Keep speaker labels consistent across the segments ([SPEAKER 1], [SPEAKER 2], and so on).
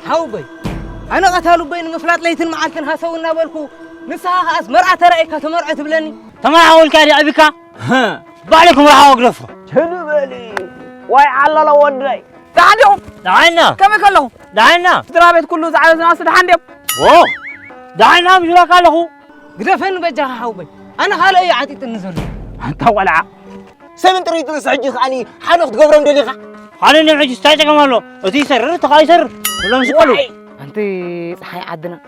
[SPEAKER 1] حوبي أنا قتالو بين مفلات ليتن معالتن هاسونا بالكو نساها أس مرعى ترأيك تمرعى تبلني
[SPEAKER 2] تمام أقول كاري أبيك بعليكم راح أوقفه
[SPEAKER 1] شنو بالي واي على لو ودري تعالوا
[SPEAKER 2] دعينا
[SPEAKER 1] كم يكلهم
[SPEAKER 2] دعينا
[SPEAKER 1] درابت كله زعل ناس دحندم
[SPEAKER 2] أوه دعينا مجرى قاله
[SPEAKER 1] قد فين بجاه حوبي أنا خال أي عتيت النزول
[SPEAKER 2] أنت ولع
[SPEAKER 3] سمن تريد تسعجي خاني حنوخ تقبرهم دليخة
[SPEAKER 2] أنا نعيش استاجك ماله أتي سر تقاي سر ولا مسكلو
[SPEAKER 1] أنت صحي عدنا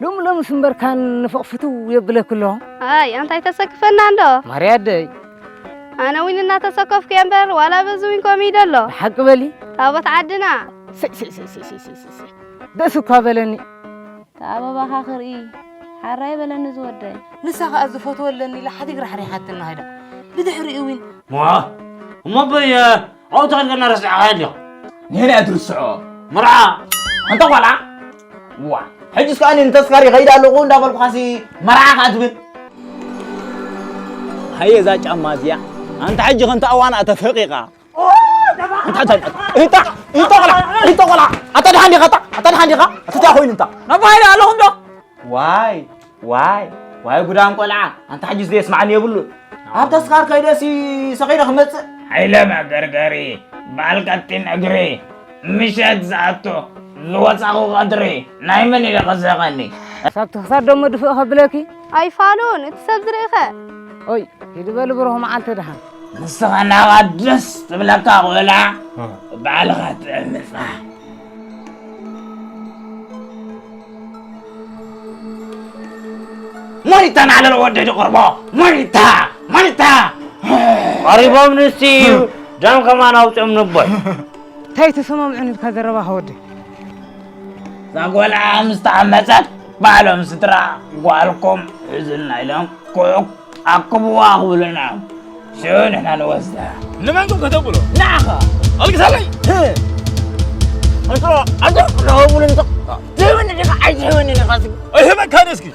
[SPEAKER 1] لم سنبر كان فقفتو يبلي كلهم
[SPEAKER 4] هاي أنت تسقفنا عنده
[SPEAKER 1] مريادي
[SPEAKER 4] أنا وين الناس تسقف كامبر ولا بزوين كوميدي له
[SPEAKER 1] حق بالي
[SPEAKER 4] تابت عدنا
[SPEAKER 1] سي دسو كابلني
[SPEAKER 4] تابا بخاخر إيه حراي بلن زودي
[SPEAKER 1] نساق أزفوت ولني لحد يقرح ريحتنا هيدا بدحري وين
[SPEAKER 2] ما بيا أو تغلقنا رسع هادي
[SPEAKER 3] هنا أدرسعو
[SPEAKER 2] مرعى
[SPEAKER 3] أنت ولع وا حجز كان أنت سكاري غيدا لغون دابل بخاسي مرعى خاتبن هيا زاج أمازيا أنت حجز أنت أوانا أتفقيقا انت غلا اتدحني غطا اتتاخوين انت
[SPEAKER 1] نبايل لهم ده
[SPEAKER 3] واي غدام قلعه انت حجز دي اسمعني يقول ابدا سكار كيدسي صغيره خمس
[SPEAKER 2] حيلما غرغري بالكتين اجري مشات زعتو لوصاقو قدري نايمن الى قزقني
[SPEAKER 1] سبت خسر دم دفق خبلكي
[SPEAKER 4] أي فالون تسبزريخه
[SPEAKER 1] اوي يدبل بروهم عالت دحن
[SPEAKER 2] نسخنا قدس تبلكا ولا بعلغت المفاح مريتان على الودد قربا مريتا قريبا من السيو جام كمان اوصم نبوي
[SPEAKER 1] تاي تسمم عني كذربا هودي
[SPEAKER 2] زاقول مستعمسات بالهم سترا قالكم اذن لهم كوك اكبوا اقولنا شون احنا نوزع
[SPEAKER 5] لما انتم كتبوا
[SPEAKER 2] نعم
[SPEAKER 5] القى علي
[SPEAKER 2] أقول انت زي ما انك عايز زي ما انك قاسي
[SPEAKER 5] ايه ما كان يسكي